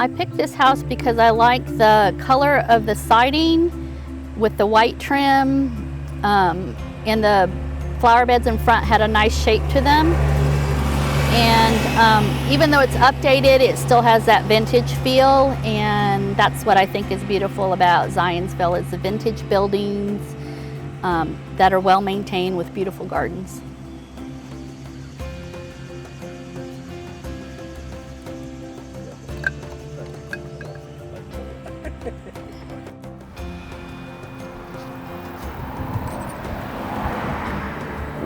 I picked this house because I like the color of the siding with the white trim, and the flower beds in front had a nice shape to them. And even though it's updated, it still has that vintage feel, and that's what I think is beautiful about Zionsville, is the vintage buildings that are well maintained with beautiful gardens.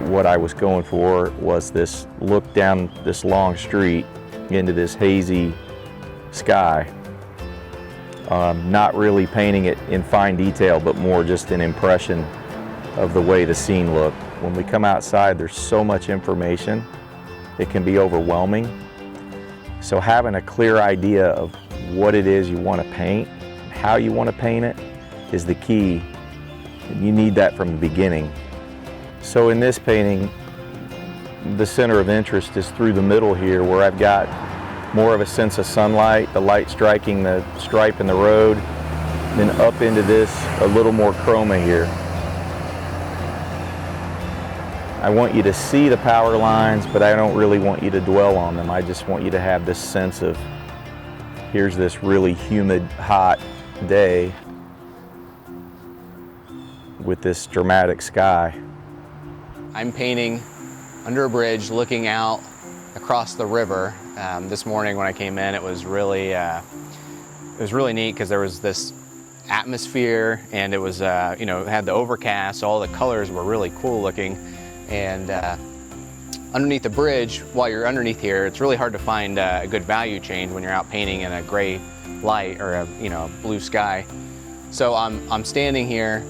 What I was going for was this look down this long street into this hazy sky. Not really painting it in fine detail, but more just an impression of the way the scene looked. When we come outside, there's so much information, it can be overwhelming. So having a clear idea of what it is you want to paint, how you want to paint it, is the key. You need that from the beginning. So in this painting, the center of interest is through the middle here, where I've got more of a sense of sunlight, the light striking the stripe in the road, then up into this, a little more chroma here. I want you to see the power lines, but I don't really want you to dwell on them. I just want you to have this sense of, here's this really humid, hot day with this dramatic sky. I'm painting under a bridge looking out across the river. This morning when I came in, it was really neat because there was this atmosphere, and it was you know, it had the overcast, all the colors were really cool looking. And underneath the bridge, while you're underneath here, it's really hard to find a good value change when you're out painting in a gray light or a blue sky. So I'm standing here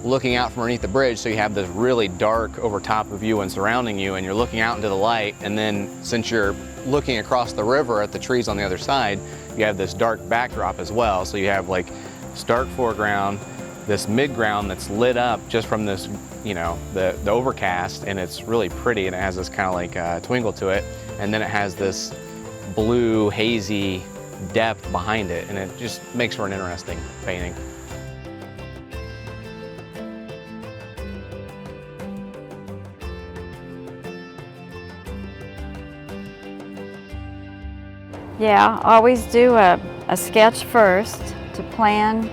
looking out from underneath the bridge, so you have this really dark over top of you and surrounding you, and you're looking out into the light, and then since you're looking across the river at the trees on the other side, you have this dark backdrop as well. So you have like this dark foreground, this mid-ground that's lit up just from this, the overcast, and it's really pretty, and it has this kind of like twinkle to it, and then it has this blue, hazy depth behind it, and it just makes for an interesting painting. Yeah, always do a sketch first to plan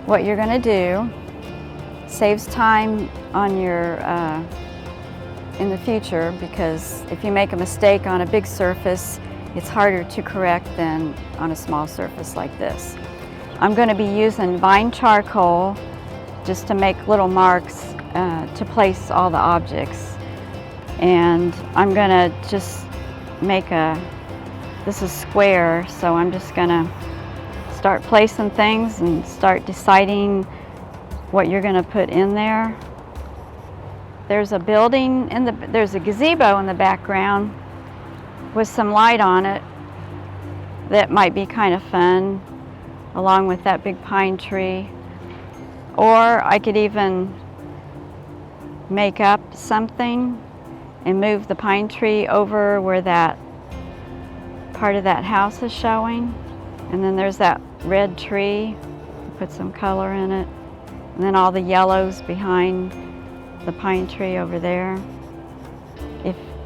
what you're going to do. Saves time on your in the future, because if you make a mistake on a big surface, it's harder to correct than on a small surface like this. I'm going to be using vine charcoal just to make little marks to place all the objects. And I'm going to just make this is square, so I'm just going to start placing things and start deciding what you're going to put in there. There's a building, there's a gazebo in the background with some light on it that might be kind of fun, along with that big pine tree. Or I could even make up something and move the pine tree over where that part of that house is showing. And then there's that red tree, put some color in it. And then all the yellows behind the pine tree over there.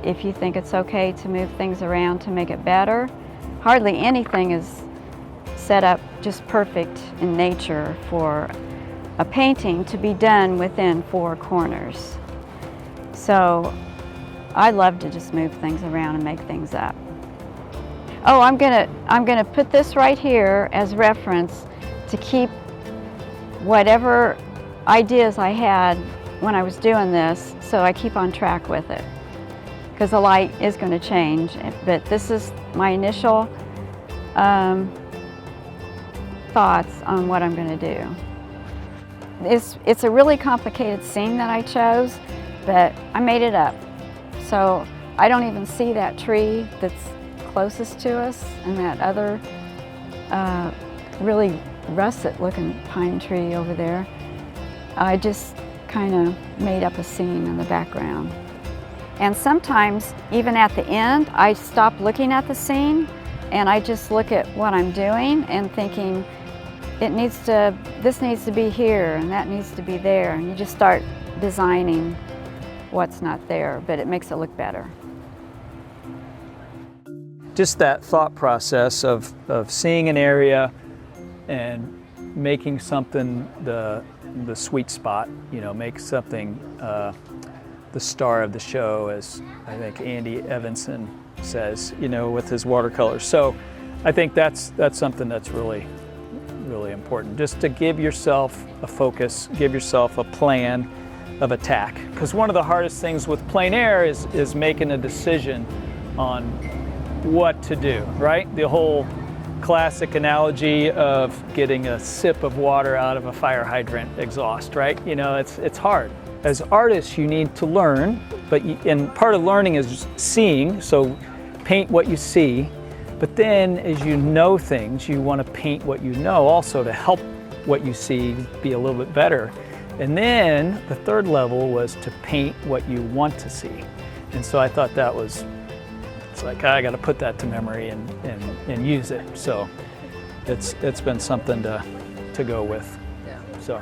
If you think it's okay to move things around to make it better. Hardly anything is set up just perfect in nature for a painting to be done within four corners. So I love to just move things around and make things up. Oh, I'm gonna put this right here as reference to keep whatever ideas I had when I was doing this, so I keep on track with it. Because the light is going to change, but this is my initial thoughts on what I'm going to do. It's a really complicated scene that I chose, but I made it up. So I don't even see that tree that's closest to us and that other really russet looking pine tree over there. I just kind of made up a scene in the background. And sometimes, even at the end, I stop looking at the scene And I just look at what I'm doing and thinking, this needs to be here and that needs to be there. And you just start designing what's not there, but it makes it look better. Just that thought process of seeing an area and making something the sweet spot, you know, make something the star of the show, as I think Andy Evanson says, you know, with his watercolors. So I think that's something that's really important, just to give yourself a focus, give yourself a plan of attack. Because one of the hardest things with plein air is making a decision on what to do, right? The whole classic analogy of getting a sip of water out of a fire hydrant exhaust, right? You know, it's hard. As artists, you need to learn, and part of learning is seeing, so paint what you see, but then as you know things, you want to paint what you know also to help what you see be a little bit better. And then the third level was to paint what you want to see. And so I thought it's like, I got to put that to memory and use it. So it's been something to go with. Yeah. So.